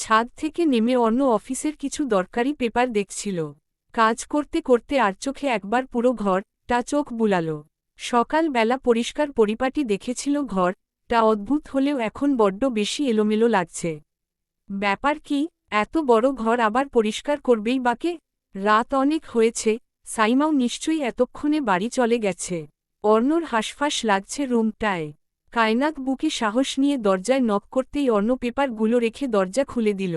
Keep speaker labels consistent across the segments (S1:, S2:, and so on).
S1: ছাদ থেকে নেমে অন্য অফিসের কিছু দরকারি পেপার দেখছিল। কাজ করতে করতে আর চোখে একবার পুরো ঘরটা চোখ বুলাল। সকালবেলা পরিষ্কার পরিপাটি দেখেছিল ঘরটা অদ্ভুত হলেও এখন বড্ড বেশি এলোমেলো লাগছে। ব্যাপার কি, এত বড় ঘর আবার পরিষ্কার করবেই বাকে? রাত অনেক হয়েছে, সাইমাও নিশ্চয়ই এতক্ষণে বাড়ি চলে গেছে। অর্ণর হাঁসফাঁস লাগছে রুমটায়। কায়নাত বুকে সাহস নিয়ে দরজায় নক করতেই অর্ণ পেপারগুলো রেখে দরজা খুলে দিল।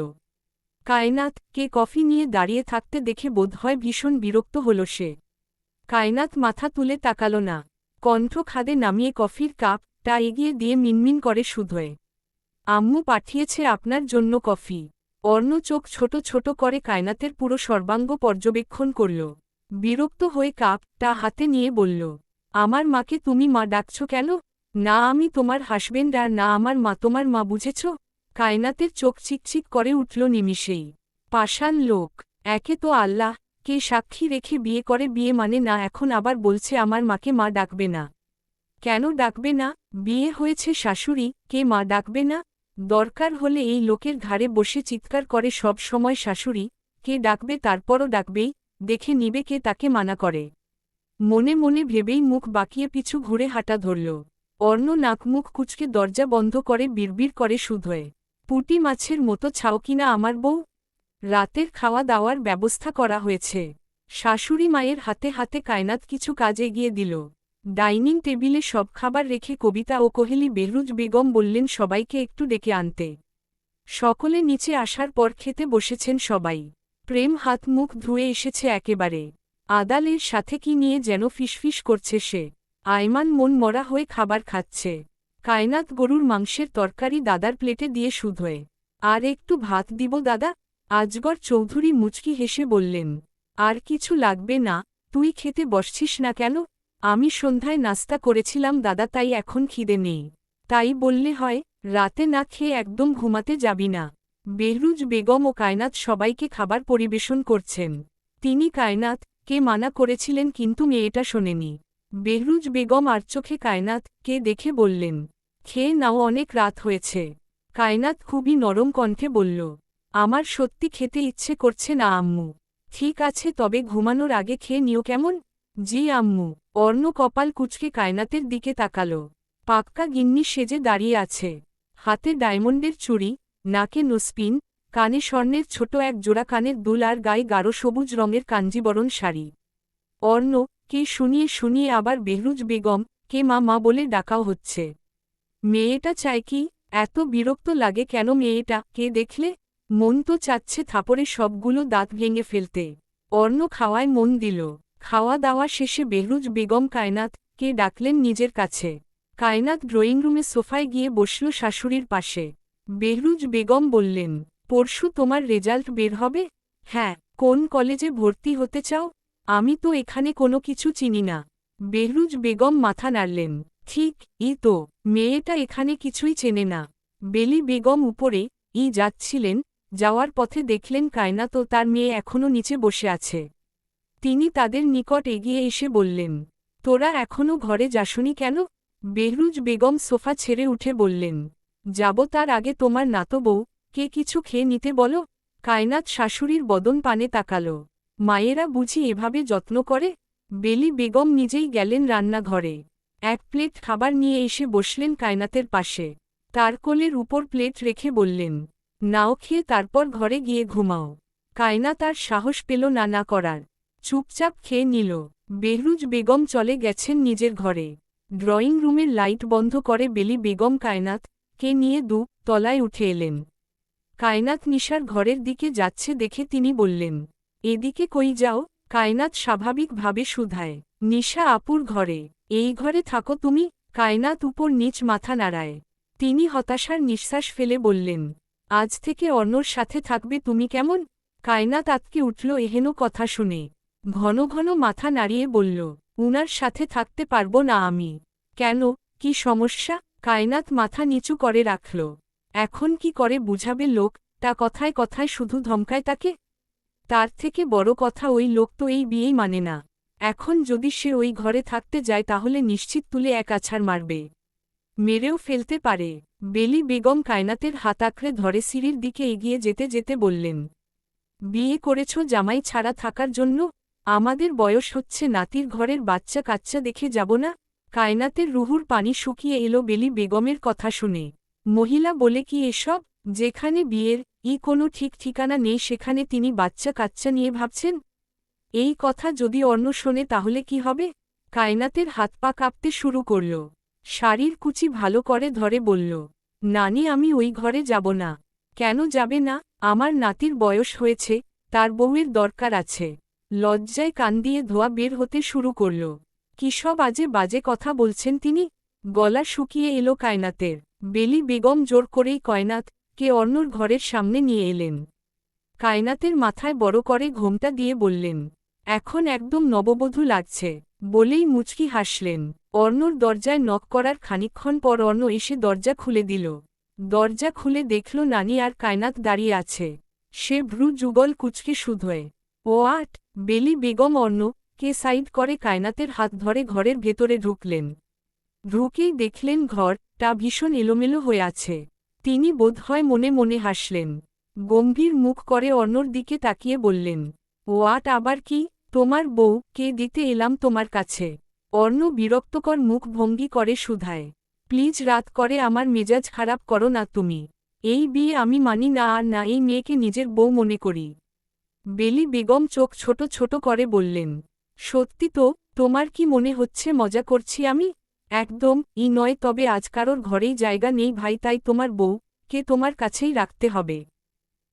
S1: কায়নাত কে কফি নিয়ে দাঁড়িয়ে থাকতে দেখে বোধহয় ভীষণ বিরক্ত হল সে। কায়নাত মাথা তুলে তাকাল না। কণ্ঠ খাদে নামিয়ে কফির কাপটা এগিয়ে দিয়ে মিনমিন করে শুধোয়, আম্মু পাঠিয়েছে আপনার জন্য কফি। অর্ণ চোখ ছোট ছোট করে কায়নাতের পুরো সর্বাঙ্গ পর্যবেক্ষণ করল। বিরক্ত হয়ে কাপটা হাতে নিয়ে বলল, আমার মাকে তুমি মা ডাকছ কেন? না আমি তোমার হাসবেন্ড আর না আমার মা তোমার মা, বুঝেছ? কায়নাতের চোখ চিকচিক করে উঠল নিমিষেই। পাষাণ লোক, একে তো আল্লাহ কে সাক্ষী রেখে বিয়ে করে, বিয়ে মানে না, এখন আবার বলছে আমার মাকে মা ডাকবে না। কেন ডাকবে না? বিয়ে হয়েছে শাশুড়ি, কে মা ডাকবে না? দরকার হলে এই লোকের ঘাড়ে বসে চিৎকার করে সব সময় শাশুড়ি কে ডাকবে, তারপরও ডাকবেই, দেখে নিবে কে তাকে মানা করে। মনে মনে ভেবেই মুখ বাঁকিয়ে পিছু ঘুরে হাঁটা ধরল। অর্ণ নাক মুখ কুচকে দরজা বন্ধ করে বিড়বিড় করে শুধোয়, পুঁটি মাছের মতো ছাও কিনা আমার বউ। রাতের খাওয়া দাওয়ার ব্যবস্থা করা হয়েছে। শাশুড়ি মায়ের হাতে হাতে কায়নাত কিছু কাজ এগিয়ে দিল। ডাইনিং টেবিলে সব খাবার রেখে কবিতা ও কোহেলি বেহরুজ বেগম বললেন সবাইকে একটু ডেকে আনতে। সকলে নিচে আসার পর খেতে বসেছেন সবাই। প্রেম হাত মুখ ধুয়ে এসেছে একেবারে। আদালের সাথে কি নিয়ে যেন ফিসফিস করছে সে। আয়মান মন মরা হয়ে খাবার খাচ্ছে। কায়নাত গরুর মাংসের তরকারি দাদার প্লেটে দিয়ে শুধোয়, আর একটু ভাত দিব দাদা? আজগর চৌধুরী মুচকি হেসে বললেন, আর কিছু লাগবে না, তুই খেতে বসছিস না কেন? আমি সন্ধ্যায় নাস্তা করেছিলাম দাদা, তাই এখন খিদে নেই। তাই বললে হয়, রাতে না খেয়ে একদম ঘুমাতে যাবি না? বেহরুজ বেগম ও কায়নাত সবাইকে খাবার পরিবেশন করছেন। তিনি কায়নাত কে মানা করেছিলেন কিন্তু মেয়েটা শোনেনি। বেহরুজ বেগম আর চোখে কায়নাত কে দেখে বললেন, খেয়ে নাও, অনেক রাত হয়েছে। কায়নাত খুবই নরম কণ্ঠে বলল, আমার সত্যি খেতে ইচ্ছে করছে না আম্মু। ঠিক আছে, তবে ঘুমানোর আগে খেয়ে নিও কেমন? জি আম্মু। অর্ণ কপাল কুঁচকে কায়নাতের দিকে তাকাল। পাক্কা গিন্নি সেজে দাঁড়িয়ে আছে। হাতে ডায়মন্ডের চুড়ি, নাকে নোসপিন, কানে স্বর্ণের ছোট এক জোড়া কানের দুল আর গায়ে গাঢ় সবুজ রঙের কাঞ্জিবরণ শাড়ি। অর্ণ কে শুনিয়ে শুনিয়ে আবার বেহরুজ বেগম কে মা মা বলে ডাকাও হচ্ছে। মেয়েটা চায় কি? এত বিরক্ত লাগে কেন মেয়েটা কে দেখলে? মন তো চাচ্ছে থাপড়ে সবগুলো দাঁত ভেঙে ফেলতে। অর্ণ খাওয়ায় মন দিল। খাওয়া দাওয়া শেষে বেহরুজ বেগম কায়নাত কে ডাকলেন নিজের কাছে। কায়নাত ড্রয়িং রুমে সোফায় গিয়ে বসল শাশুড়ির পাশে। বেহরুজ বেগম বললেন, পরশু তোমার রেজাল্ট বের হবে? হ্যাঁ। কোন কলেজে ভর্তি হতে চাও? আমি তো এখানে কোনো কিছু চিনি না। বেহরুজ বেগম মাথা নাড়লেন, ঠিক তো, মেয়েটা এখানে কিছুই চেনে না। বেলি বেগম উপরে যাচ্ছিলেন, যাওয়ার পথে দেখলেন কায়নাত ও তার মেয়ে এখনও নিচে বসে আছে। তিনি তাদের নিকট এগিয়ে এসে বললেন, তোরা এখনও ঘরে যাসনি কেন? বেহরুজ বেগম সোফা ছেড়ে উঠে বললেন, যাব, তার আগে তোমার নাতো বউ কে কিছু খেয়ে নিতে বলো। কায়নাত শাশুড়ির বদন পানে তাকাল। মায়েরা বুঝি এভাবে যত্ন করে? বেলি বেগম নিজেই গেলেন রান্নাঘরে। এক প্লেট খাবার নিয়ে এসে বসলেন কায়নাতের পাশে। তার কোলের উপর প্লেট রেখে বললেন, নাও খেয়ে তারপর ঘরে গিয়ে ঘুমাও। কায়নাত আর সাহস পেল না না করার। চুপচাপ খেয়ে নিল। বেহরুজ বেগম চলে গেছেন নিজের ঘরে। ড্রয়িং রুমের লাইট বন্ধ করে বেলি বেগম কায়নাত কে নিয়ে তলায় উঠে এলেন। কায়নাত নিশার ঘরের দিকে যাচ্ছে দেখে তিনি বললেন, এদিকে কই যাও? কায়নাত স্বাভাবিকভাবে শুধায়, নিশা আপুর ঘরে। এই ঘরে থাকো তুমি? কায়নাত উপর নিচ মাথা নাড়ায়। তিনি হতাশার নিঃশ্বাস ফেলে বললেন, আজ থেকে অর্ণর সাথে থাকবে তুমি। কেমন? কায়নাত আতকে উঠল এহেন কথা শুনে। ঘন ঘন মাথা নাড়িয়ে বলল, উনার সাথে থাকতে পারবো না আমি। কেন, কি সমস্যা? কায়নাত মাথা নিচু করে রাখল। এখন কি করে বুঝাবে লোক, তা কথায় কথায় শুধু ধমকায় তাকে। তার থেকে বড় কথা, ওই লোক তো এই বিয়েই মানে না। এখন যদি সে ওই ঘরে থাকতে যায় তাহলে নিশ্চিত তুলে এক আছাড় মারবে, মেরেও ফেলতে পারে। বেলি বেগম কায়নাতের হাত আঁকড়ে ধরে সিঁড়ির দিকে এগিয়ে যেতে যেতে বললেন, বিয়ে করেছ জামাই ছাড়া থাকার জন্য? আমাদের বয়স হচ্ছে, নাতির ঘরের বাচ্চা কাচ্চা দেখে যাব না? কায়নাতের রুহুর পানি শুকিয়ে এলো বেলি বেগমের কথা শুনে। মহিলা বলে কি এসব? যেখানে বিয়ের কোনো ঠিক ঠিকানা নেই সেখানে তিনি বাচ্চা কাচ্চা নিয়ে ভাবছেন? এই কথা যদি অন্য শোনে তাহলে কি হবে? কায়নাতের হাত পা কাঁপতে শুরু করল। শাড়ির কুচি ভালো করে ধরে বলল, নানি আমি ওই ঘরে যাব না। কেন যাবে না? আমার নাতির বয়স হয়েছে, তার বউয়ের দরকার আছে। লজ্জায় কান দিয়ে ধোয়া বের হতে শুরু করল। কি সব আজে বাজে কথা বলছেন তিনি? গলা শুকিয়ে এলো কায়নাতের। বেলি বেগম জোর করেই কয়নাতকে অর্ণর ঘরের সামনে নিয়ে এলেন। কায়নাতের মাথায় বড় করে ঘোমটা দিয়ে বললেন, এখন একদম নববধূ লাগছে, বলেই মুচকি হাসলেন। অর্ণর দরজায় নক করার খানিকক্ষণ পর অর্ণ এসে দরজা খুলে দিল। দরজা খুলে দেখল নানি আর কায়নাত দাঁড়িয়ে আছে। সে ভ্রু যুগল কুচকে শুধোয়। ও আট! বেলি বেগম অর্ণকে সাইড করে কায়নাতের হাত ধরে ঘরের ভেতরে ঢুকলেন। ঢুকেই দেখলেন ঘরটা ভীষণ এলোমেলো হয়ে আছে। তিনি বোধহয় মনে মনে হাসলেন। গম্ভীর মুখ করে অর্ণর দিকে তাকিয়ে বললেন, ওয়াট আবার কি? তোমার বউ কে দিতে এলাম তোমার কাছে। অর্ণ বিরক্তকর মুখ ভঙ্গি করে শুধায়, প্লিজ রাত করে আমার মেজাজ খারাপ করো না তুমি। এই বিয়ে আমি মানি না, আর না এই মেয়েকে নিজের বউ মনে করি। বেলি বেগম চোখ ছোট ছোট করে বললেন, সত্যি তো? তোমার কি মনে হচ্ছে মজা করছি আমি? একদম নয়, তবে আজ কারোর ঘরেই জায়গা নেই ভাই, তাই তোমার বউকে তোমার কাছেই রাখতে হবে।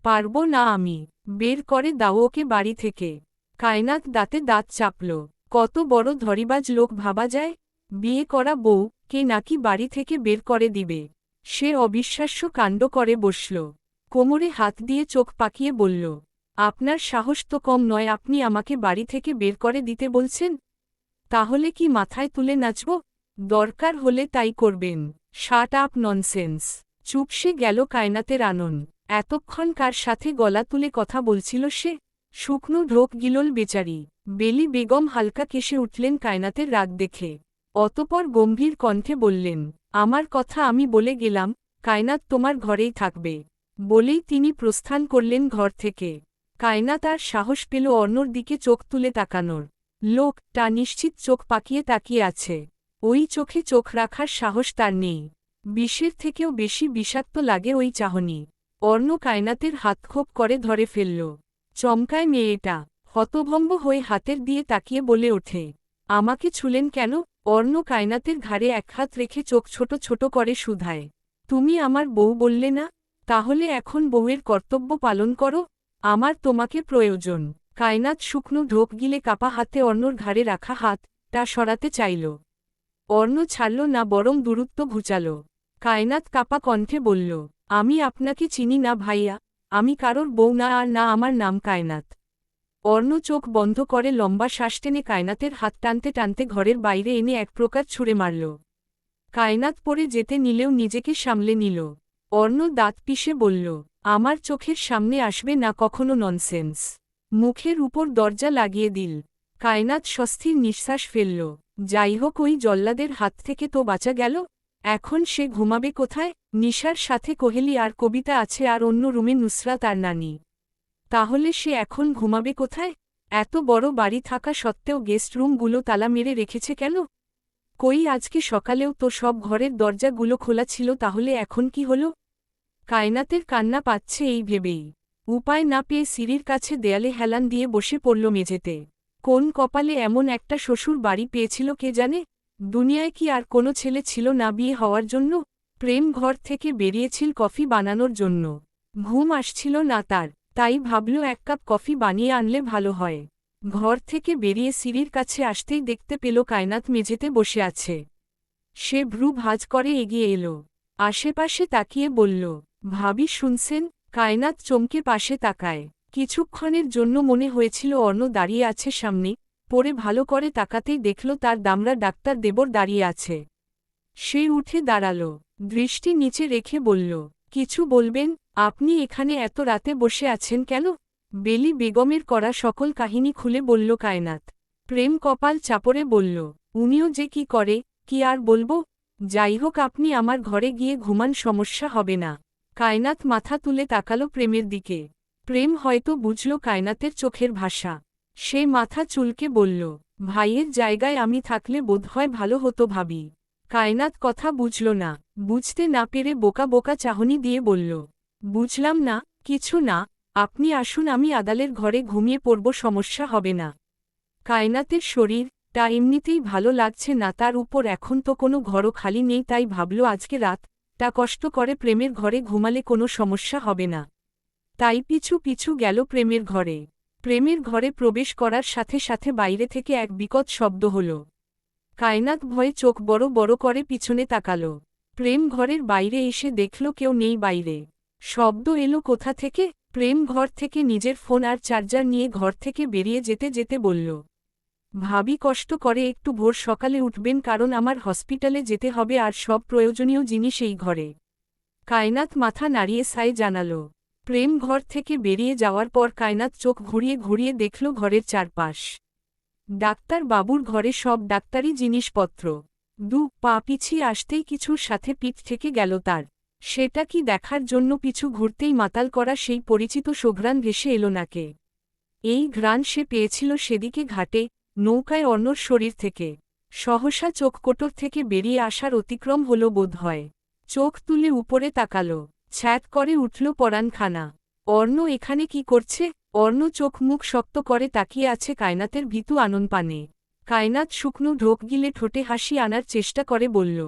S1: পারবো না আমি। বের করে দাও ওকে বাড়ি থেকে। কায়নাত দাঁতে দাঁত চাপল। কত বড় ধরিবাজ লোক ভাবা যায়! বিয়ে করা বউকে নাকি বাড়ি থেকে বের করে দিবে। সে অবিশ্বাস্য কাণ্ড করে বসল। কোমরে হাত দিয়ে চোখ পাকিয়ে বলল, আপনার সাহস তো কম নয়, আপনি আমাকে বাড়ি থেকে বের করে দিতে বলছেন? তাহলে কি মাথায় তুলে নাচব? দরকার হলে তাই করবেন। Shut up nonsense. চুপসে গেল কায়নাতের আনন। এতক্ষণ কার সাথে গলা তুলে কথা বলছিল সে? শুকনো ঢোক গিলল বেচারি। বেলি বেগম হালকা কেসে উঠলেন কায়নাতের রাগ দেখে। অতপর গম্ভীর কণ্ঠে বললেন, আমার কথা আমি বলে গেলাম, কায়নাত তোমার ঘরেই থাকবে। বলেই তিনি প্রস্থান করলেন ঘর থেকে। কায়নাত আর সাহস পেল অর্ণর দিকে চোখ তুলে তাকানোর। লোকটা নিশ্চিত চোখ পাকিয়ে তাকিয়ে আছে। ওই চোখে চোখ রাখার সাহস তার নেই। বিষের থেকেও বেশি বিষাক্ত লাগে ওই চাহনি। অর্ণ কায়নাতের হাত খোপ করে ধরে ফেলল। চমকায় মেয়েটা। হতভম্ব হয়ে হাতের দিয়ে তাকিয়ে বলে ওঠে, আমাকে ছুলেন কেন? অর্ণ কায়নাতের ঘাড়ে এক হাত রেখে চোখ ছোট ছোট করে শুধায়, তুমি আমার বউ বললে না? তাহলে এখন বউয়ের কর্তব্য পালন করো। আমার তোমাকে প্রয়োজন। কায়নাত শুকনো ঢোক গিলে কাপা হাতে অর্ণর ঘাড়ে রাখা হাতটা সরাতে চাইল। অর্ণ ছাড়ল না, বরং দূরত্ব ঘুচাল। কায়নাত কাপা কণ্ঠে বলল, আমি আপনাকে চিনি না ভাইয়া, আমি কারোর বউ না, আর না আমার নাম কায়নাত। অর্ণ চোখ বন্ধ করে লম্বা শ্বাস টেনে কায়নাতের হাত টানতে টানতে ঘরের বাইরে এনে এক প্রকার ছুঁড়ে মারল। কায়নাত পড়ে যেতে নিলেও নিজেকে সামলে নিল। অর্ণ দাঁত পিষে বলল, আমার চোখের সামনে আসবে না কখনো, ননসেন্স। মুখের উপর দরজা লাগিয়ে দিল। কায়নাত স্বস্তির নিঃশ্বাস ফেলল। যাই হোক, ওই জল্লাদের হাত থেকে তো বাঁচা গেল। এখন সে ঘুমাবে কোথায়? নিশার সাথে কোহেলি আর কবিতা আছে, আর অন্য রুমে নুসরাত আর নানি। তাহলে সে এখন ঘুমাবে কোথায়? এত বড় বাড়ি থাকা সত্ত্বেও গেস্ট রুমগুলো তালা মেরে রেখেছে কেন? কই, আজকে সকালেও তো সব ঘরের দরজাগুলো খোলা ছিল, তাহলে এখন কি হলো? কায়নাতের কান্না পাচ্ছে এই ভেবেই। উপায় না পেয়ে সিঁড়ির কাছে দেয়ালে হেলান দিয়ে বসে পড়ল মেঝেতে। কোন কপালে এমন একটা শ্বশুর বাড়ি পেয়েছিল কে জানে? দুনিয়ায় কি আর কোনো ছেলে ছিল না বিয়ে হওয়ার জন্য? প্রেম ঘর থেকে বেরিয়েছিল কফি বানানোর জন্য। ঘুম আসছিল না তার, তাই ভাবল এক কাপ কফি বানিয়ে আনলে ভালো হয়। ঘর থেকে বেরিয়ে সিঁড়ির কাছে আসতেই দেখতে পেল কায়নাত মেঝেতে বসে আছে। সে ভ্রু ভাঁজ করে এগিয়ে এলো। আশেপাশে তাকিয়ে বলল, ভাবি শুনছেন? কায়নাত চমকে পাশে তাকায়। কিছুক্ষণের জন্য মনে হয়েছিল অর্ণ দাঁড়িয়ে আছে সামনে, পরে ভালো করে তাকাতেই দেখল তার দামড়া ডাক্তার দেবর দাঁড়িয়ে আছে। সে উঠে দাঁড়াল, দৃষ্টি নিচে রেখে বলল, কিছু বলবেন? আপনি এখানে এত রাতে বসে আছেন কেন? বেলি বেগমের করা সকল কাহিনী খুলে বলল কায়নাত। প্রেম কপাল চাপড়ে বলল, উনিও যে কি করে, কি আর বলবো। যাই হোক, আপনি আমার ঘরে গিয়ে ঘুমান, সমস্যা হবে না। কায়নাত মাথা তুলে তাকালো প্রেমের দিকে। প্রেম হয়তো বুঝল কায়নাতের চোখের ভাষা। সে মাথা চুলকে বলল, ভাইয়ের জায়গায় আমি থাকলে বোধহয় ভালো হতো ভাবি। কায়নাত কথা বুঝল না। বুঝতে না পেরে বোকা বোকা চাহনি দিয়ে বলল, বুঝলাম না, কিছু না, আপনি আসুন, আমি আদালের ঘরে ঘুমিয়ে পড়ব, সমস্যা হবে না। কায়নাতের শরীরটা এমনিতেই ভালো লাগছে না, তার উপর এখন তো কোনো ঘরও খালি নেই, তাই ভাবল আজকে রাতটা কষ্ট করে প্রেমের ঘরে ঘুমালে কোনো সমস্যা হবে না। তাই পিছু পিছু গেল প্রেমের ঘরে। প্রেমের ঘরে প্রবেশ করার সাথে সাথে বাইরে থেকে এক বিকট শব্দ হল। কায়নাত ভয়ে চোখ বড় বড় করে পিছনে তাকাল। প্রেম ঘরের বাইরে এসে দেখল কেউ নেই বাইরে। শব্দ এলো কোথা থেকে? প্রেম ঘর থেকে নিজের ফোন আর চার্জার নিয়ে ঘর থেকে বেরিয়ে যেতে যেতে বলল, ভাবি কষ্ট করে একটু ভোর সকালে উঠবেন, কারণ আমার হসপিটালে যেতে হবে আর সব প্রয়োজনীয় জিনিস এই ঘরে। কায়নাত মাথা নাড়িয়ে সাই জানাল। প্রেম ঘর থেকে বেরিয়ে যাওয়ার পর কায়নাত চোখ ঘুরিয়ে ঘুরিয়ে দেখল ঘরের চারপাশ। ডাক্তার বাবুর ঘরে সব ডাক্তারি জিনিসপত্র। দু পা পিছিয়ে আসতেই কিছুর সাথে পিঠ থেকে গেল তার। সেটা কি দেখার জন্য পিছু ঘুরতেই মাতাল করা সেই পরিচিত সুঘ্রাণ ভেসে এলো নাকে। এই ঘ্রাণ সে পেয়েছিল সেদিকে ঘাটে, নৌকায় অর্ণর শরীর থেকে। সহসা চোখকোটর থেকে বেরিয়ে আসার অতিক্রম হল বোধহয়। চোখ তুলে উপরে তাকাল। ছ্যাট করে উঠল পরাণখানা। অর্ণ এখানে কি করছে? অর্ণ চোখ মুখ শক্ত করে তাকিয়ে আছে কায়নাতের ভীতু আননপানে। কায়নাত শুকনো ঢোক গিলে ঠোঁটে হাসি আনার চেষ্টা করে বলল,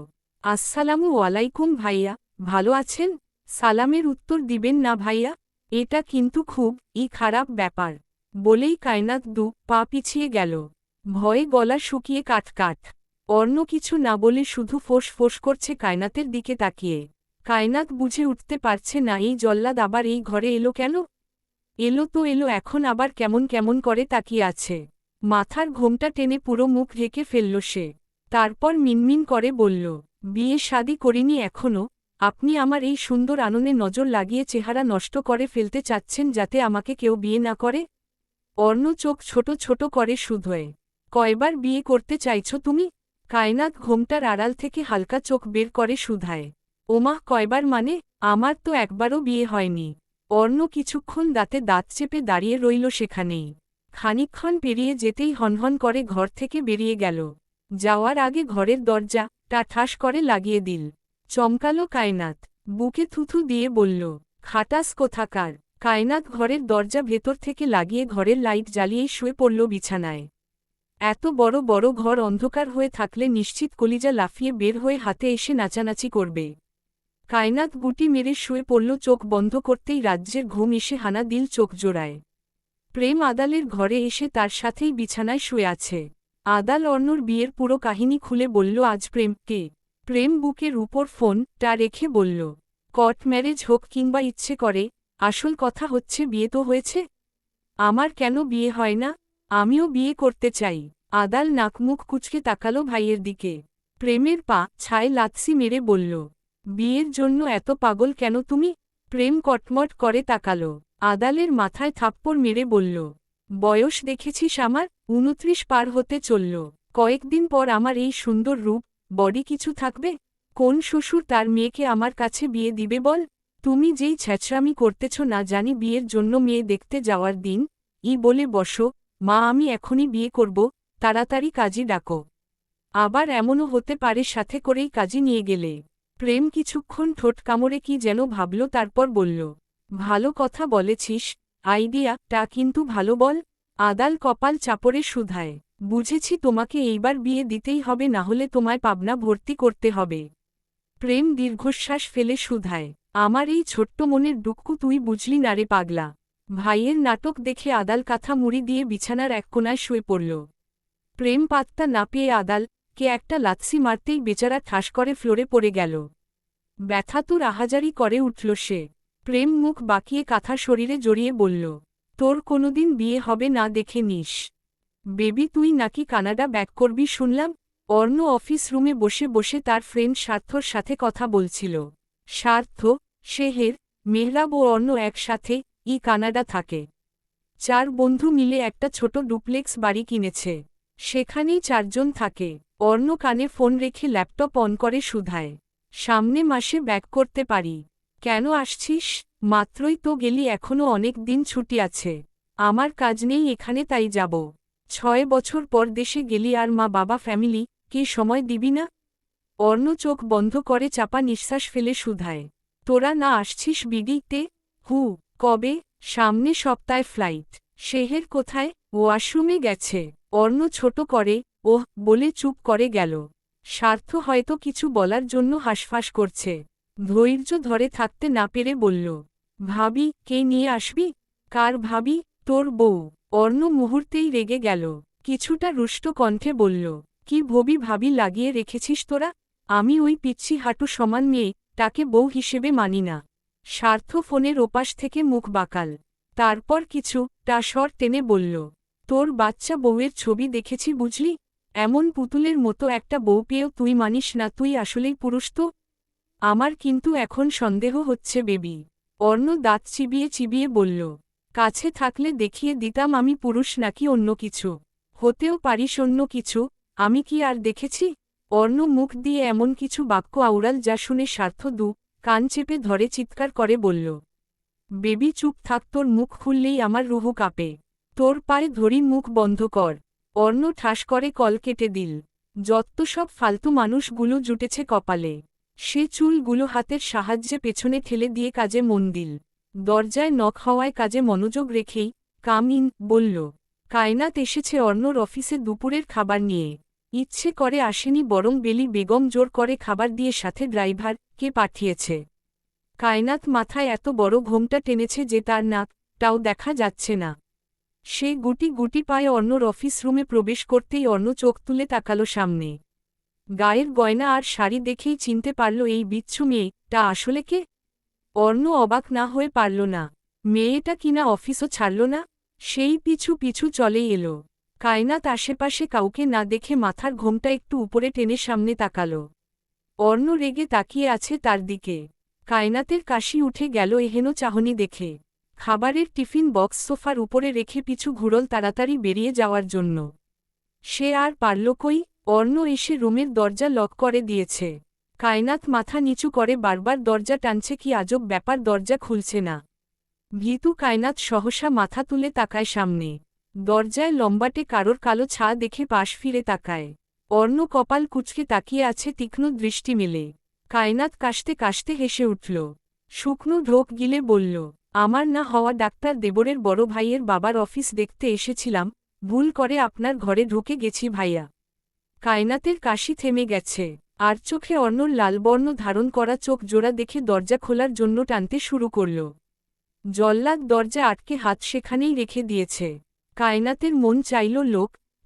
S1: আসসালামু আলাইকুম ভাইয়া, ভালো আছেন? সালামের উত্তর দিবেন না ভাইয়া? এটা কিন্তু খুব খারাপ ব্যাপার। বলেই কায়নাত দু পা পিছিয়ে গেল। ভয়ে গলা শুকিয়ে কাঠ। অর্ণ কিছু না বলে শুধু ফোঁস ফোঁস করছে কায়নাতের দিকে তাকিয়ে। কায়নাত বুঝে উঠতে পারছে না এই জল্লাদ আবার এই ঘরে এলো কেন। এলো তো এলো, এখন আবার কেমন কেমন করে তাকিয়ে আছে। মাথার ঘোমটা টেনে পুরো মুখ ঢেকে ফেলল সে। তারপর মিনমিন করে বলল, বিয়ে শাদি করিনি এখনো, আপনি আমার এই সুন্দর আননে নজর লাগিয়ে চেহারা নষ্ট করে ফেলতে চাচ্ছেন যাতে আমাকে কেউ বিয়ে না করে? অর্ণ চোখ ছোট ছোট করে শুধোয়, কয়বার বিয়ে করতে চাইছো তুমি? কায়নাত ঘোমটার আড়াল থেকে হালকা চোখ বের করে শুধায়, ওমা কয়বার মানে? আমার তো একবারও বিয়ে হয়নি। অর্ণ কিছুক্ষণ দাঁতে দাঁত চেপে দাঁড়িয়ে রইল সেখানেই। খানিকক্ষণ পেরিয়ে যেতেই হনহন করে ঘর থেকে বেরিয়ে গেল। যাওয়ার আগে ঘরের দরজাটা ঠাস করে লাগিয়ে দিল। চমকালো কায়নাত, বুকে থুথু দিয়ে বলল, খাটাস কোথাকার। কায়নাত ঘরের দরজা ভেতর থেকে লাগিয়ে ঘরের লাইট জ্বালিয়েই শুয়ে পড়ল বিছানায়। এত বড় বড় ঘর অন্ধকার হয়ে থাকলে নিশ্চিত কলিজা লাফিয়ে বের হয়ে হাতে এসে নাচানাচি করবে। কায়নাত গুটি মেরে শুয়ে পড়ল, চোখ বন্ধ করতেই রাজ্যের ঘুম এসে হানা দিল চোখ জোড়ায়। প্রেম আদালের ঘরে এসে তার সাথেই বিছানায় শুয়ে আছে। আদাল অর্ণর বিয়ের পুরো কাহিনী খুলে বলল আজ প্রেমকে। প্রেম বুকের উপর ফোনটা রেখে বলল, কট ম্যারেজ হোক কিংবা ইচ্ছে করে, আসল কথা হচ্ছে বিয়ে তো হয়েছে। আমার কেন বিয়ে হয় না? আমিও বিয়ে করতে চাই। আদাল নাকমুখ কুচকে তাকালো ভাইয়ের দিকে। প্রেমের পা ছায় লাথি মেরে বলল, বিয়ের জন্য এত পাগল কেন তুমি? প্রেম কটমট করে তাকালো। আদালের মাথায় থাপ্পড় মেরে বলল, বয়স দেখেছিস আমার? 29 পার হতে চলল। কয়েকদিন পর আমার এই সুন্দর রূপ বডি কিছু থাকবে? কোন শ্বশুর তার মেয়েকে আমার কাছে বিয়ে দিবে বল? তুমি যেই ছ্যাঁচড়ামি করতেছ না জানি বিয়ের জন্য মেয়ে দেখতে যাওয়ার দিন বলে বসো, মা আমি এখনই বিয়ে করব, তাড়াতাড়ি কাজী ডাকো। আবার এমনও হতে পারে সাথে করেই কাজী নিয়ে গেলে। প্রেম কিছুক্ষণ ঠোঁট কামড়ে কি যেন ভাবল, তারপর বলল, ভালো কথা বলেছিস, আইডিয়াটা কিন্তু ভালো বল। আদাল কপাল চাপড়ে শুধায়, বুঝেছি তোমাকে এইবার বিয়ে দিতেই হবে, না হলে তোমায় পাবনা ভর্তি করতে হবে। প্রেম দীর্ঘশ্বাস ফেলে শুধায়, আমার এই ছোট্ট মনের দুঃখ তুই বুঝলি না রে পাগলা। ভাইয়ের নাটক দেখে আদাল কাঁথা মুড়ি দিয়ে বিছানার এক কোণায় শুয়ে পড়ল। প্রেম পাত্তা না পেয়ে আদালকে একটা লাথি মারতেই বেচারা ঠাস করে ফ্লোরে পড়ে গেল। ব্যথাতুর আহাজারি করে উঠল সে। প্রেম মুখ বাঁকিয়ে কাঁথা শরীরে জড়িয়ে বলল, তোর কোনোদিন বিয়ে হবে না দেখে নিস। বেবি তুই নাকি কানাডা ব্যাক করবি শুনলাম। অর্ণ অফিস রুমে বসে বসে তার ফ্রেন্ড স্বার্থর সাথে কথা বলছিল। স্বার্থ, শেহের, মেহরাব ও অর্ণ একসাথে কানাডা থাকে। 4 বন্ধু মিলে একটা ছোট ডুপ্লেক্স বাড়ি কিনেছে। সেখানেই চারজন থাকে। অর্ণ কানে ফোন রেখে ল্যাপটপ অন করে শুধায়, সামনে মাসে ব্যাক করতে পারি। কেন আসছিস? মাত্রই তো গেলি, এখনো অনেক দিন ছুটি আছে। আমার কাজ নেই এখানে, তাই যাব। 6 বছর পর দেশে গেলি, আর মা বাবা ফ্যামিলি কে সময় দিবি না? অর্ণ চোখ বন্ধ করে চাপা নিঃশ্বাস ফেলে শুধায়, তোরা না আসছিস বিডিতে? হু, কবে? সামনে সপ্তাহে ফ্লাইট। শেহের কোথায়? ওয়াশরুমে গেছে। অর্ণ ছোট করে ওহ বলে চুপ করে গেল। স্বার্থ হয়তো কিছু বলার জন্য হাঁসফাঁস করছে। ধৈর্য ধরে থাকতে না পেরে বলল, ভাবি কে নিয়ে আসবি? কার ভাবি? তোর বউ। অর্ণ মুহূর্তেই রেগে গেল। কিছুটা রুষ্ট কণ্ঠে বলল, কি ভবি ভাবি লাগিয়ে রেখেছিস তোরা? আমি ওই পিচ্ছি হাঁটু সমান মেয়ে, তাকে বউ হিসেবে মানি না। স্বার্থ ফোনের ওপাশ থেকে মুখ বাঁকাল। তারপর কিছুটা স্বর টেনে বলল, তোর বাচ্চা বউয়ের ছবি দেখেছি বুঝলি? এমন পুতুলের মতো একটা বউ পেয়েও তুই মানিস না, তুই আসলেই পুরুষ তো? আমার কিন্তু এখন সন্দেহ হচ্ছে বেবি। অর্ণ দাঁত চিবিয়ে চিবিয়ে বলল, কাছে থাকলে দেখিয়ে দিতাম আমি পুরুষ নাকি অন্য কিছু। হতেও পারিস অন্য কিছু, আমি কি আর দেখেছি? অর্ণ মুখ দিয়ে এমন কিছু বাক্য আউড়াল যা শুনে স্বার্থ কান চেপে ধরে চিৎকার করে বলল, বেবি চুপ থাক, তোর মুখ খুললেই আমার রুহু কাঁপে। তোর পায়ে ধরি, মুখ বন্ধ কর। অর্ণ ঠাস করে কল কেটে দিল। যত সব ফালতু মানুষগুলো জুটেছে কপালে। সে চুলগুলো হাতের সাহায্যে পেছনে ঠেলে দিয়ে কাজে মন দিল। দরজায় নক হওয়ায় কাজে মনোযোগ রেখেই কাম ইন বলল, কায়নাত এসেছে অর্ণর অফিসে দুপুরের খাবার নিয়ে। ইচ্ছে করে আসেনি, বরং বেলি বেগম জোর করে খাবার দিয়ে সাথে ড্রাইভারকে পাঠিয়েছে। কায়নাত মাথায় এত বড় ঘোমটা টেনেছে যে তার নাকটাও দেখা যাচ্ছে না। সে গুটি গুটি পায়ে অর্ণর অফিস রুমে প্রবেশ করতেই অর্ণ চোখ তুলে তাকালো সামনে। গায়ের গয়না আর শাড়ি দেখেই চিনতে পারল এই বিচ্ছু মেয়েটা আসলে কে। অর্ণ অবাক না হয়ে পারল না। মেয়েটা কিনা অফিসও ছাড়ল না। সেই পিছু পিছু চলেই এলো। কায়নাত আশেপাশে কাউকে না দেখে মাথার ঘোমটা একটু উপরে টেনে সামনে তাকাল। অর্ণ রেগে তাকিয়ে আছে তার দিকে। কায়নাতের কাশি উঠে গেল এহেন চাহনি দেখে। খাবারের টিফিন বক্স সোফার উপরে রেখে পিছু ঘুরল তাড়াতাড়ি বেরিয়ে যাওয়ার জন্য। সে আর পারল কই। অর্ণ এসে রুমের দরজা লক করে দিয়েছে। কায়নাত মাথা নিচু করে বারবার দরজা টানছে, কি আজব ব্যাপার, দরজা খুলছে না। ভীতু কায়নাত সহসা মাথা তুলে তাকায় সামনে। দরজায় লম্বাটে কারোর কালো ছা দেখে পাশ ফিরে তাকায়। অর্ণ কপাল কুঁচকে তাকিয়ে আছে তীক্ষ্ণ দৃষ্টি মেলে। কায়নাত কাশতে কাশতে হেসে উঠল। শুকনো ঢোক গিলে বলল, আমার না হওয়া ডাক্তার দেবরের বড় ভাইয়ের বাবার অফিস দেখতে এসেছিলাম, ভুল করে আপনার ঘরে ঢুকে গেছি ভাইয়া। কায়নাতের কাশি থেমে গেছে। আর চোখে অর্ণর লালবর্ণ ধারণ করা চোখ জোড়া দেখে দরজা খোলার জন্য টানতে শুরু করল। জল্লাদ দরজা আটকে হাত সেখানেই রেখে দিয়েছে। কায়নাতের মন চাইল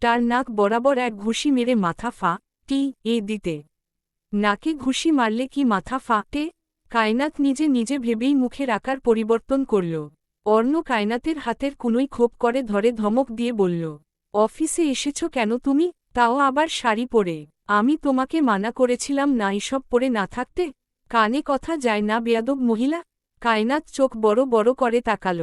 S1: তার নাক বরাবর এক ঘুষি মেরে মাথা এ দিতে। নাকে ঘুষি মারলে কি মাথা ফাটে? কায়নাত নিজে নিজে ভেবেই মুখের আকার পরিবর্তন করল। অর্ণ কায়নাতের হাতের কুনোই খোপ করে ধরে ধমক দিয়ে বলল, অফিসে এসেছ কেন তুমি, তাও আবার শাড়ি পরে? আমি তোমাকে মানা করেছিলাম না এসব পরে না থাকতে? কানে কথা যায় না বেয়াদব মহিলা। কায়নাত চোখ বড় বড় করে তাকাল।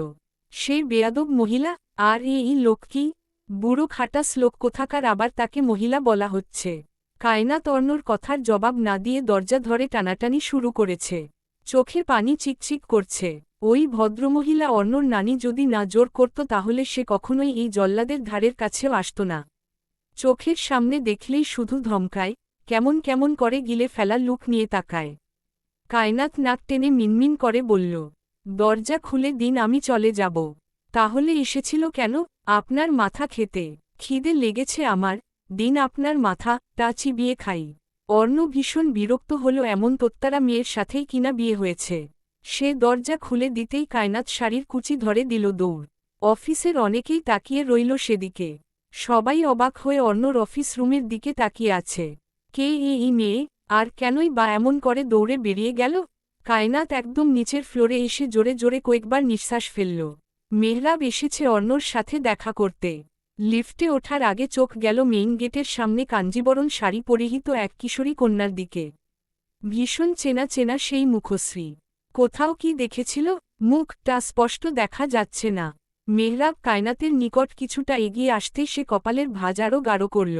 S1: সে বেয়াদব মহিলা? আর এই লোক কি? বুড়ো খাটাস লোক কোথাকার, আবার তাকে মহিলা বলা হচ্ছে? কায়নাত অর্ণর কথার জবাব না দিয়ে দরজা ধরে টানাটানি শুরু করেছে। চোখে পানি চিকচিক করছে। ওই ভদ্রমহিলা অর্ণর নানি যদি না জোর করত তাহলে সে কখনোই এই জল্লাদের ধারের কাছেও আসত না। চোখের সামনে দেখলেই শুধু ধমকায়, কেমন কেমন করে গিলে ফেলা লুক নিয়ে তাকায়। কায়নাত নাক টেনে মিনমিন করে বলল, দরজা খুলে দিন, আমি চলে যাব। তাহলে এসেছিল কেন? আপনার মাথা খেতে। খিদে লেগেছে আমার, দিন আপনার মাথাটা চিবিয়ে খাই। অর্ণ ভীষণ বিরক্ত হল এমন তোত্তারা মেয়ের সাথেই কিনা বিয়ে হয়েছে। সে দরজা খুলে দিতেই কায়নাত শাড়ির কুচি ধরে দিল দৌড়। অফিসের অনেকেই তাকিয়ে রইল সেদিকে। সবাই অবাক হয়ে অর্ণর অফিস রুমের দিকে তাকিয়ে আছে। কে এই মেয়ে, আর কেনই বা এমন করে দৌড়ে বেরিয়ে গেল? কায়নাত একদম নিচের ফ্লোরে এসে জোরে জোরে কয়েকবার নিঃশ্বাস ফেলল। মেহরাব এসেছে অর্ণর সাথে দেখা করতে। লিফটে ওঠার আগে চোখ গেল মেইন গেটের সামনে কাঞ্জিবরণ শাড়ি পরিহিত এক কিশোরী কন্যার দিকে। ভীষণ চেনা চেনা সেই মুখশ্রী। কোথাও কি দেখেছিল? মুখটা স্পষ্ট দেখা যাচ্ছে না। মেহরাব কায়নাতের নিকট কিছুটা এগিয়ে আসতেই সে কপালের ভাঁজ আরও গাঢ় করল।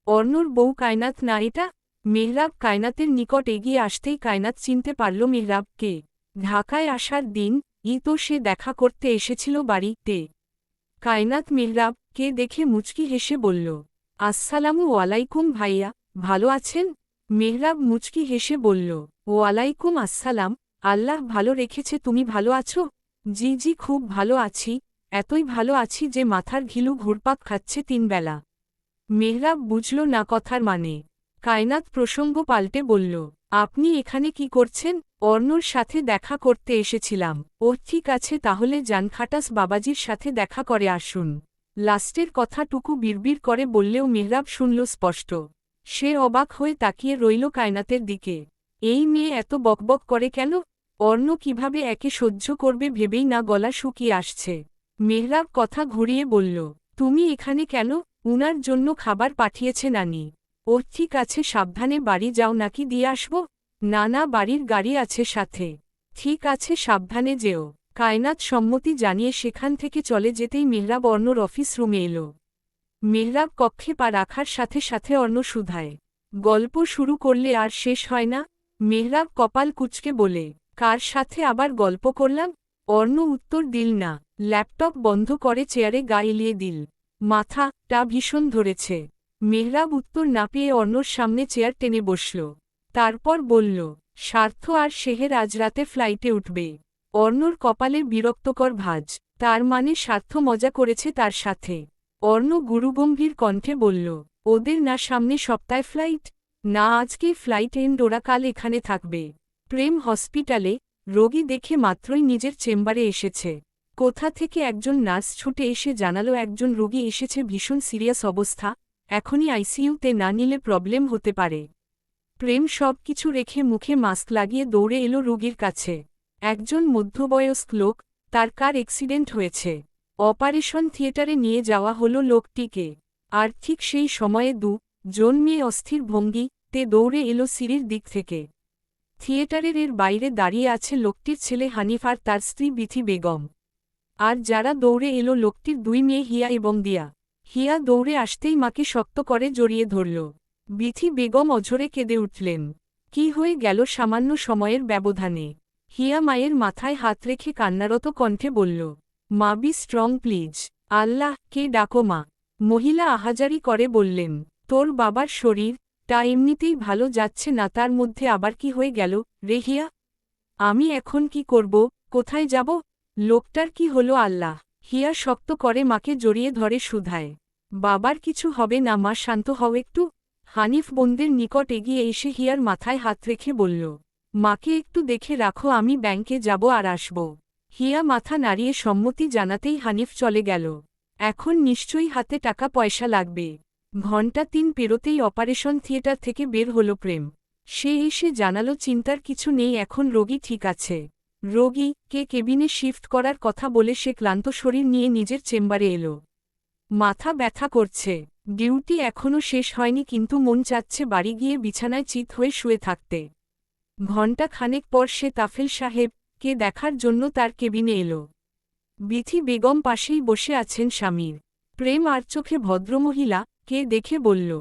S1: অর্ণর বউ কায়নাত না এটা? মেহরাব কায়নাতের নিকট এগিয়ে আসতেই কায়নাত চিনতে পারল মেহরাবকে। ঢাকায় আসার দিন তো সে দেখা করতে এসেছিল বাড়িতে। কায়নাত মেহরাবকে দেখে মুচকি হেসে বলল, আসসালামু আলাইকুম ভাইয়া, ভালো আছেন? মেহরাব মুচকি হেসে বলল, ওয়ালাইকুম আসসালাম, আল্লাহ ভালো রেখেছে, তুমি ভালো আছো? জি জি খুব ভালো আছি, এতই ভালো আছি যে মাথার ঘিলু ঘুরপাক খাচ্ছে 3 বেলা। মেহরাব বুঝল না কথার মানে। কায়নাত প্রসঙ্গ পাল্টে বলল, আপনি এখানে কি করছেন? অর্ণর সাথে দেখা করতে এসেছিলাম। ওহ ঠিক আছে তাহলে যান খাটাস বাবাজির সাথে দেখা করে আসুন। লাস্টের কথাটুকু বিড়বিড় করে বললেও মেহরাব শুনল স্পষ্ট। সে অবাক হয়ে তাকিয়ে রইল কায়নাতের দিকে। এই মেয়ে এত বকবক করে কেন? অর্ণ কিভাবে একে সহ্য করবে ভেবেই না গলা শুকিয়ে আসছে। মেহরাব কথা ঘুরিয়ে বলল, তুমি এখানে কেন? উনার জন্য খাবার পাঠিয়েছে নানি। ওহ ঠিক আছে সাবধানে বাড়ি যাও, নাকি দিয়ে আসব? না না বাড়ির গাড়ি আছে সাথে। ঠিক আছে সাবধানে যেও। কায়নাত সম্মতি জানিয়ে সেখান থেকে চলে যেতেই মেহরাব অর্ণর অফিস রুমে এলো। মেহরাব কক্ষে পা রাখার সাথে সাথে অর্ণ শুধায়, গল্প শুরু করলে আর শেষ হয় না? মেহরাব কপাল কুঁচকে বলে, কার সাথে আবার গল্প করলাম? অর্ণ উত্তর দিল না, ল্যাপটপ বন্ধ করে চেয়ারে গা এলিয়ে দিল। মাথাটা ভীষণ ধরেছে। মেহরাব উত্তর না পেয়ে অর্ণর সামনে চেয়ার টেনে বসল। তারপর বলল, স্বার্থ আর শেহের আজ রাতে ফ্লাইটে উঠবে। অর্ণর কপালে বিরক্তকর ভাঁজ। তার মানে স্বার্থ মজা করেছে তার সাথে। অর্ণ গুরুগম্ভীর কণ্ঠে বলল, ওদের না সামনে সপ্তাহে ফ্লাইট? না আজকেই ফ্লাইট এন্ড ওরা কাল এখানে থাকবে। প্রেম হসপিটালে রোগী দেখে মাত্রই নিজের চেম্বারে এসেছে। কোথা থেকে একজন নার্স ছুটে এসে জানালো একজন রোগী এসেছে, ভীষণ সিরিয়াস অবস্থা, এখনই আইসিইউতে না নিলে প্রবলেম হতে পারে। প্রেম সব কিছু রেখে মুখে মাস্ক লাগিয়ে দৌড়ে এলো রোগীর কাছে। একজন মধ্যবয়স্ক লোক, তার কার অ্যাক্সিডেন্ট হয়েছে। অপারেশন থিয়েটারে নিয়ে যাওয়া হলো লোকটিকে। আর ঠিক সেই সময়ে জন মেয়ে অস্থির ভঙ্গিতে দৌড়ে এলো সিঁড়ির দিক থেকে। থিয়েটারের এর বাইরে দাঁড়িয়ে আছে লোকটির ছেলে হানিফ আর তার স্ত্রী বিথি বেগম। আর যারা দৌড়ে এলো লোকটির 2 মেয়ে হিয়া এবং দিয়া। হিয়া দৌড়ে আসতেই মাকে শক্ত করে জড়িয়ে ধরল। বিথি বেগম অঝরে কেঁদে উঠলেন। কি হয়ে গেল সামান্য সময়ের ব্যবধানে? হিয়া মায়ের মাথায় হাত রেখে কান্নারত কণ্ঠে বলল, মা বি স্ট্রং প্লিজ। আল্লাহ কে ডাকো মা। মহিলা আহাজারি করে বললেন, তোর বাবার শরীরটা এমনিতেই ভালো যাচ্ছে না, তার মধ্যে আবার কি হয়ে গেল রে হিয়া? আমি এখন কি করব, কোথায় যাব? লোকটার কি হলো আল্লাহ? হিয়া শক্ত করে মাকে জড়িয়ে ধরে শুধায়, বাবার কিছু হবে না মা, শান্ত হও একটু। হানিফ বোনদের নিকট এগিয়ে এসে হিয়ার মাথায় হাত রেখে বলল, মাকে একটু দেখে রাখো, আমি ব্যাংকে যাব আর আসব। হিয়া মাথা নাড়িয়ে সম্মতি জানাতেই হানিফ চলে গেল। এখন নিশ্চয়ই হাতে টাকা পয়সা লাগবে। ঘণ্টা 3 পেরোতেই অপারেশন থিয়েটার থেকে বের হলো প্রেম। সে এসে জানালো চিন্তার কিছু নেই, এখন রোগী ঠিক আছে। রোগীকে কেবিনে শিফট করার কথা বলে সে ক্লান্ত শরীর নিয়ে নিজের চেম্বারে এলো। মাথা ব্যথা করছে, ডিউটি এখনও শেষ হয়নি, কিন্তু মন চাচ্ছে বাড়ি গিয়ে বিছানায় চিত হয়ে শুয়ে থাকতে। ঘণ্টা খানেক পর সে তাফেল সাহেবকে দেখার জন্য তার কেবিনে এলো। বিথি বেগম পাশেই বসে আছেন স্বামীর। প্রেম আর চোখে ভদ্রমহিলাকে দেখে বলল,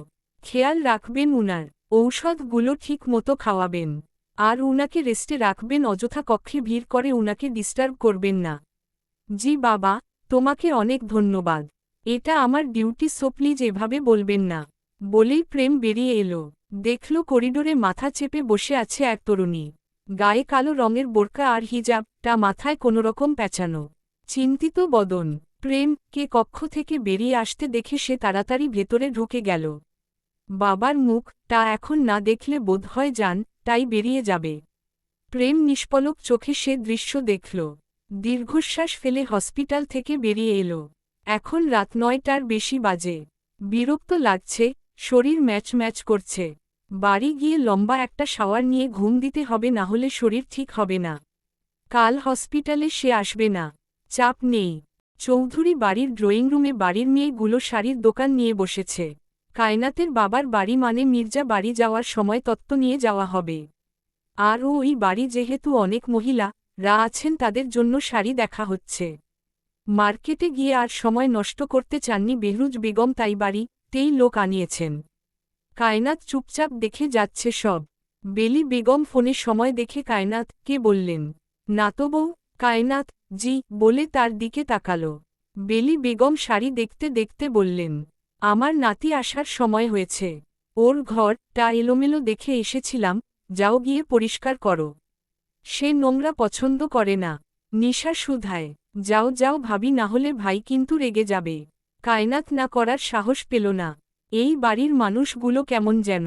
S1: খেয়াল রাখবেন উনার ঔষধগুলো ঠিক মতো খাওয়াবেন। আর উনাকে রেস্টে রাখবেন, অযথা কক্ষে ভিড় করে উনাকে ডিস্টার্ব করবেন না। জি বাবা, তোমাকে অনেক ধন্যবাদ, এটা আমার ডিউটি, সো প্লিজ এভাবে বলবেন না। বলেই প্রেম বেরিয়ে এলো। দেখল করিডোরে মাথা চেপে বসে আছে এক তরুণী। গায়ে কালো রঙের বোরকা আর হিজাবটা মাথায় কোনোরকম প্যাঁচানো। চিন্তিত বদন। প্রেমকে কক্ষ থেকে বেরিয়ে আসতে দেখে সে তাড়াতাড়ি ভেতরে ঢুকে গেল। বাবার মুখটা এখন না দেখলে বোধহয় তাই বেরিয়ে যাবে। প্রেম নিষ্পলক চোখে সে দৃশ্য দেখল। দীর্ঘশ্বাস ফেলে হসপিটাল থেকে বেরিয়ে এলো। এখন রাত 9টার বেশি বাজে। বিরক্ত লাগছে, শরীর ম্যাচ করছে। বাড়ি গিয়ে লম্বা একটা শাওয়ার নিয়ে ঘুম দিতে হবে, না হলে শরীর ঠিক হবে না। কাল হসপিটালে সে আসবে না। চাপ নেই। চৌধুরী বাড়ির ড্রয়িং রুমে বাড়ির মেয়েগুলো শাড়ির দোকান নিয়ে বসেছে। কায়নাতের বাবার বাড়ি মানে মির্জা বাড়ি যাওয়ার সময় তত্ত্ব নিয়ে যাওয়া হবে। আর ওই বাড়ি যেহেতু অনেক মহিলারা আছেন, তাদের জন্য শাড়ি দেখা হচ্ছে। মার্কেটে গিয়ে আর সময় নষ্ট করতে চাননি বেহরুজ বেগম, তাই বাড়িতেই লোক আনিয়েছেন। কায়নাত চুপচাপ দেখে যাচ্ছে সব। বেলি বেগম ফোনে সময় দেখে কায়নাতকে বললেন, না তো বউ? কায়নাত জি বলে তার দিকে তাকালো। বেলি বেগম শাড়ি দেখতে দেখতে বললেন, আমার নাতি আসার সময় হয়েছে। ওর ঘরটা এলোমেলো দেখে এসেছিলাম, যাও গিয়ে পরিষ্কার করো। সে নোংরা পছন্দ করে না। নিশা শুধায়, যাও যাও ভাবি, না হলে ভাই কিন্তু রেগে যাবে। কায়নাত না করার সাহস পেল না। এই বাড়ির মানুষগুলো কেমন যেন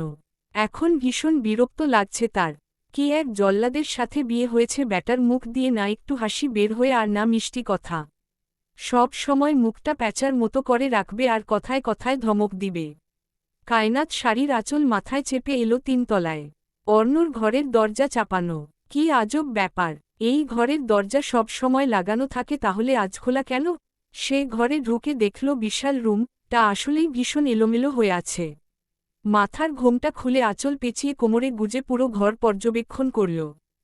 S1: এখন ভীষণ বিরক্ত লাগছে তার। কি এক জল্লাদের সাথে বিয়ে হয়েছে, ব্যাটার মুখ দিয়ে না একটু হাসি বের হয়ে আর না মিষ্টি কথা। সব সময় মুখটা প্যাঁচার মতো করে রাখবে আর কথায় কথায় ধমক দিবে। কায়নাত শাড়ির আঁচল মাথায় চেপে এলো ৩ তলায়। অর্ণর ঘরের দরজা চাপানো। কি আজব ব্যাপার, এই ঘরের দরজা সব সময় লাগানো থাকে, তাহলে আজ খোলা কেন? সে ঘরে ঢুকে দেখল বিশাল রুমটা আসলেই ভীষণ এলোমেলো হয়ে আছে। মাথার ঘোমটা খুলে আঁচল পেঁচিয়ে কোমরে গুজে পুরো ঘর পর্যবেক্ষণ করল।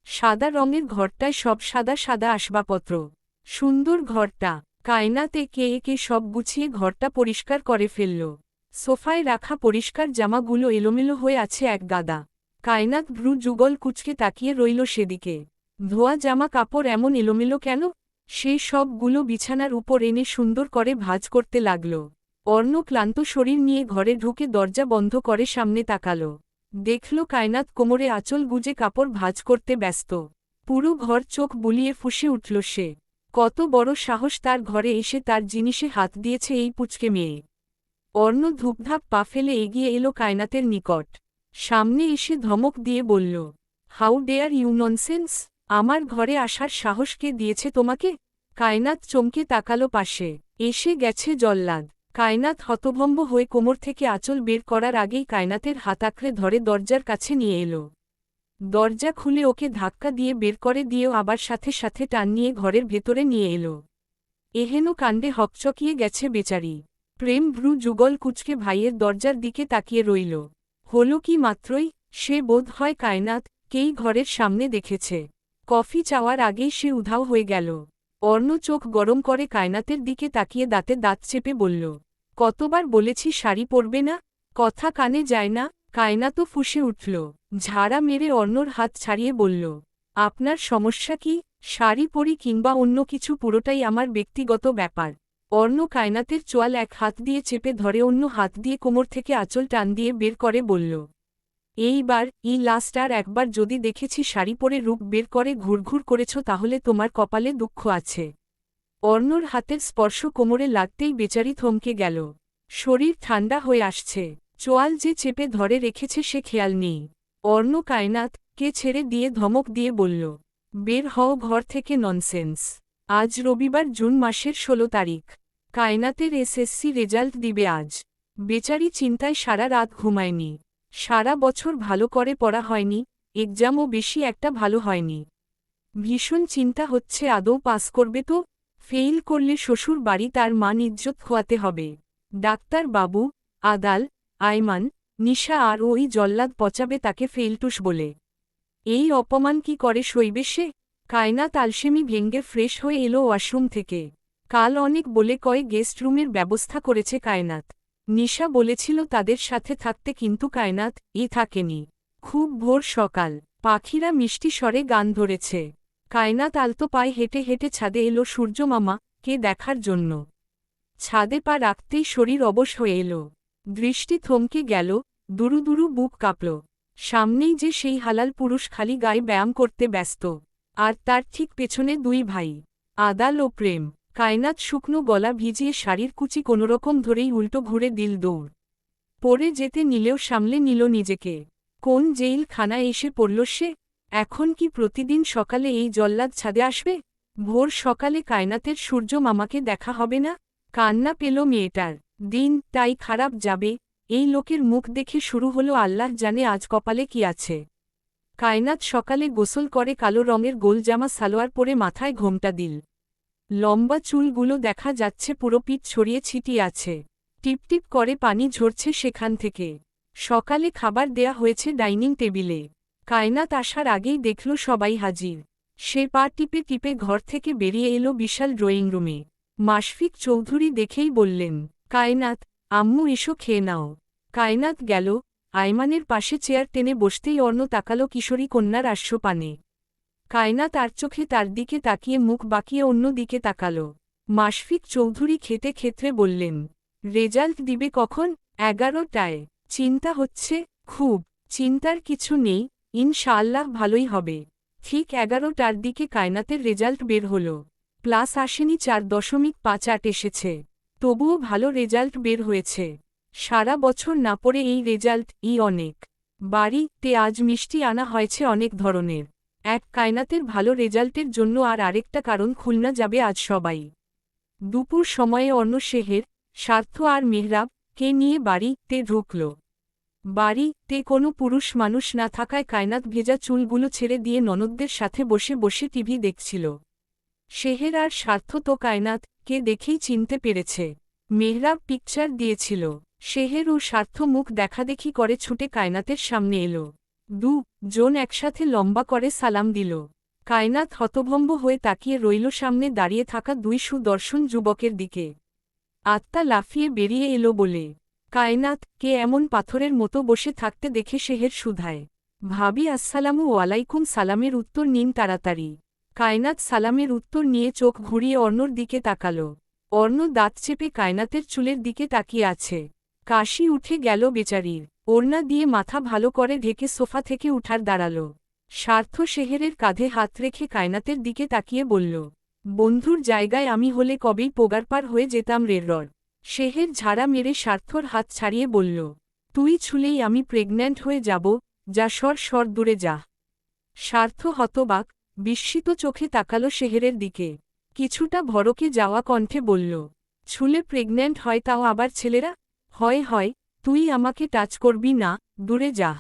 S1: সাদা রঙের ঘরটায় সব সাদা সাদা আসবাবপত্র। সুন্দর ঘরটা। কায়নাত একে একে সব গুছিয়ে ঘরটা পরিষ্কার করে ফেলল। সোফায় রাখা পরিষ্কার জামাগুলো এলোমেলো হয়ে আছে এক গাদা। কায়নাত ভ্রু যুগল কুঁচকে তাকিয়ে রইল সেদিকে। ধোয়া জামা কাপড় এমন এলোমেলো কেন? সে সবগুলো বিছানার উপর এনে সুন্দর করে ভাঁজ করতে লাগল। অর্ণ ক্লান্ত শরীর নিয়ে ঘরে ঢুকে দরজা বন্ধ করে সামনে তাকাল। দেখল কায়নাত কোমরে আঁচল গুজে কাপড় ভাঁজ করতে ব্যস্ত। পুরো ঘর চোখ বুলিয়ে ফুঁসে উঠল সে। কত বড় সাহস তার ঘরে এসে তার জিনিসে হাত দিয়েছে এই পুচকে মেয়ে। অর্ণ ধূপধাপ পা ফেলে এগিয়ে এলো কায়নাতের নিকট। সামনে এসে ধমক দিয়ে বলল, হাউ ডেয়ার ইউ ননসেন্স! আমার ঘরে আসার সাহস কে দিয়েছে তোমাকে? কায়নাত চমকে তাকালো পাশে। এসে গেছে জল্লাদ। কায়নাত হতভম্ব হয়ে কোমর থেকে আঁচল বের করার আগেই কায়নাতের হাত আঁকড়ে ধরে দরজার কাছে নিয়ে এলো। দরজা খুলে ওকে ধাক্কা দিয়ে বের করে দিয়েও আবার সাথে সাথে টান নিয়ে ঘরের ভেতরে নিয়ে এলো। এহেন কাণ্ডে হকচকিয়ে গেছে বেচারি। প্রেম ভ্রু যুগল কুচকে ভাইয়ের দরজার দিকে তাকিয়ে রইল। হল কি মাত্রই সে বোধ হয় কায়নাতকেই ঘরের সামনে দেখেছে। কফি চাওয়ার আগেই সে উধাও হয়ে গেল। অর্ণ চোখ গরম করে কায়নাতের দিকে তাকিয়ে দাঁতে দাঁত চেপে বলল, কতবার বলেছি শাড়ি পরবে না? কথা কানে যায় না? কায়নাতও ফুঁসে উঠল। ঝাড়া মেরে অর্ণর হাত ছাড়িয়ে বলল, আপনার সমস্যা কি? শাড়ি পরি কিংবা অন্য কিছু পুরোটাই আমার ব্যক্তিগত ব্যাপার। অর্ণ কায়নাতের চোয়াল এক হাত দিয়ে চেপে ধরে অন্য হাত দিয়ে কোমর থেকে আঁচল টান দিয়ে বের করে বলল, এইবার লাস্ট আর একবার যদি দেখেছি শাড়ি পরে রূপ বের করে ঘুরঘুর করেছ তাহলে তোমার কপালে দুঃখ আছে। অর্ণর হাতের স্পর্শ কোমরে লাগতেই বেচারি থমকে গেল। শরীর ঠান্ডা হয়ে আসছে। চোয়াল যে চেপে ধরে রেখেছে সে খেয়াল নেই। অর্ণ কায়নাতকে ছেড়ে দিয়ে ধমক দিয়ে বলল, বের হও ঘর থেকে ননসেন্স। আজ রবিবার, জুন মাসের 16 তারিখ। কায়নাতের এসএসসি রেজাল্ট দিবে আজ। বেচারি চিন্তায় সারা রাত ঘুমায়নি। সারা বছর ভালো করে পড়া হয়নি, এক্সামও বেশি একটা ভালো হয়নি। ভীষণ চিন্তা হচ্ছে আদৌ পাস করবে তো? ফেইল করলে শ্বশুর বাড়ি তার মান ইজ্জত খোয়াতে হবে। ডাক্তার বাবু, আদাল, আয়মান, নিশা আর ওই জল্লাদ পচাবে তাকে ফেইলটুস বলে। এই অপমান কি করে সইবে সে? কায়নাত আলসেমি ভেঙ্গে ফ্রেশ হয়ে এলো ওয়াশরুম থেকে। কাল অনেক বলে কয়ে গেস্ট রুমের ব্যবস্থা করেছে কায়নাত। নিশা বলেছিল তাদের সাথে থাকতে, কিন্তু কায়নাত থাকেনি। খুব ভোর সকাল। পাখিরা মিষ্টি স্বরে গান ধরেছে। কায়নাত আলতো পায়ে হেঁটে হেঁটে ছাদে এলো সূর্যমামাকে দেখার জন্য। ছাদে পা রাখতেই শরীর অবশ হয়ে এলো। দৃষ্টি থমকে গেল, দুরু দুরু বুক কাঁপল। সামনেই যে সেই হালাল পুরুষ খালি গায়ে ব্যায়াম করতে ব্যস্ত। আর তার ঠিক পেছনে 2 ভাই, আদাল ও প্রেম। কায়নাত শুকনো গলা ভিজিয়ে শাড়ির কুচি কোনোরকম ধরেই উল্টো ঘুরে দিল দৌড়। পড়ে যেতে নিলেও সামলে নিল নিজেকে। কোন জেইল খানায় এসে পড়ল সে? এখন কি প্রতিদিন সকালে এই জল্লাদ ছাদে আসবে? ভোর সকালে কায়নাতের সূর্য মামাকে দেখা হবে না? কান্না পেল মেয়েটার। দিনটাই খারাপ যাবে। এই লোকের মুখ দেখে শুরু হলো আল্লাহ জানে আজ কপালে কি আছে। কায়নাত সকালে গোসল করে কালো রঙের গোল জামা সালোয়ার পরে মাথায় ঘোমটা দিল। লম্বা চুলগুলো দেখা যাচ্ছে পুরো পিঠ ছড়িয়ে ছিটিয়ে আছে। টিপটিপ করে পানি ঝরছে সেখান থেকে। সকালে খাবার দেয়া হয়েছে ডাইনিং টেবিলে। কায়নাত আসার আগেই দেখল সবাই হাজির। সে পা টিপে টিপে ঘর থেকে বেরিয়ে এলো বিশাল ড্রয়িং রুমে। মাশফিক চৌধুরী দেখেই বললেন, কায়নাত, আম্মু এসো খেয়ে নাও। কায়নাত গেল, আয়মানের পাশে চেয়ার টেনে বসতেই অর্ণ তাকালো কিশোরী কন্যার আস্যপানে। কায়নাত আর চোখে তার দিকে তাকিয়ে মুখ বাঁকিয়ে অন্য দিকে তাকাল। মাশফিক চৌধুরী খেতে ক্ষেত্রে বললেন, রেজাল্ট দিবে কখন? 11টায়। চিন্তা হচ্ছে? খুব। চিন্তার কিছু নেই, ইনশাআল্লাহ ভালোই হবে। ঠিক 11টার দিকে কায়নাতের রেজাল্ট বের হল। প্লাস আসেনি, 4.58 এসেছে। তবুও ভালো রেজাল্ট বের হয়েছে। সারা বছর না পড়ে এই রেজাল্ট অনেক। বাড়িতে আজ মিষ্টি আনা হয়েছে অনেক ধরনের। এক, কায়নাতের ভালো রেজাল্টের জন্য আর আরেকটা কারণ, খুলনা যাবে আজ সবাই। দুপুর সময়ে অর্ণ, শেহের, স্বার্থ আর মেহরাব কে নিয়ে বাড়িতে ঢুকল। বাড়িতে কোনো পুরুষ মানুষ না থাকায় কায়নাত ভেজা চুলগুলো ছেড়ে দিয়ে ননদদের সাথে বসে বসে টিভি দেখছিল। শেহের আর স্বার্থ তো কায়নাতকে দেখেই চিনতে পেরেছে। মেহরাব পিকচার দিয়েছিল। শেহের ও স্বার্থ মুখ দেখাদেখি করে ছুটে কায়নাতের সামনে এলো। জন একসাথে লম্বা করে সালাম দিল। কায়নাত হতভম্ব হয়ে তাকিয়ে রইল সামনে দাঁড়িয়ে থাকা দুই সুদর্শন যুবকের দিকে। আত্মা লাফিয়ে বেরিয়ে এলো বলে। কায়নাত কে এমন পাথরের মতো বসে থাকতে দেখে শেহের শুধায়, ভাবি আসসালামু আলাইকুম। সালামের উত্তর নিন তাড়াতাড়ি। কায়নাত সালামের উত্তর নিয়ে চোখ ঘুরিয়ে অর্ণর দিকে তাকাল। অর্ণ দাঁত চেপে কায়নাতের চুলের দিকে তাকিয়ে আছে। কাশি উঠে গেল বেচারির। ওড়না দিয়ে মাথা ভালো করে ঢেকে সোফা থেকে উঠার দাঁড়াল। স্বার্থ শেহেরের কাঁধে হাত রেখে কায়নাতের দিকে তাকিয়ে বলল, বন্ধুর জায়গায় আমি হলে কবেই পোগারপার হয়ে যেতাম রেরর। শেহের ঝাড়া মেরে স্বার্থর হাত ছাড়িয়ে বলল, তুই ছুলেই আমি প্রেগন্যান্ট হয়ে যাব, যা সর দূরে যা। স্বার্থ হতবাক, বিস্মিত চোখে তাকাল শেহেরের দিকে। কিছুটা ভড়কে যাওয়া কণ্ঠে বলল, ছুলে প্রেগন্যান্ট হয়, তাও আবার ছেলেরা? হয়, তুই আমাকে টাচ করবি না, দূরে যা।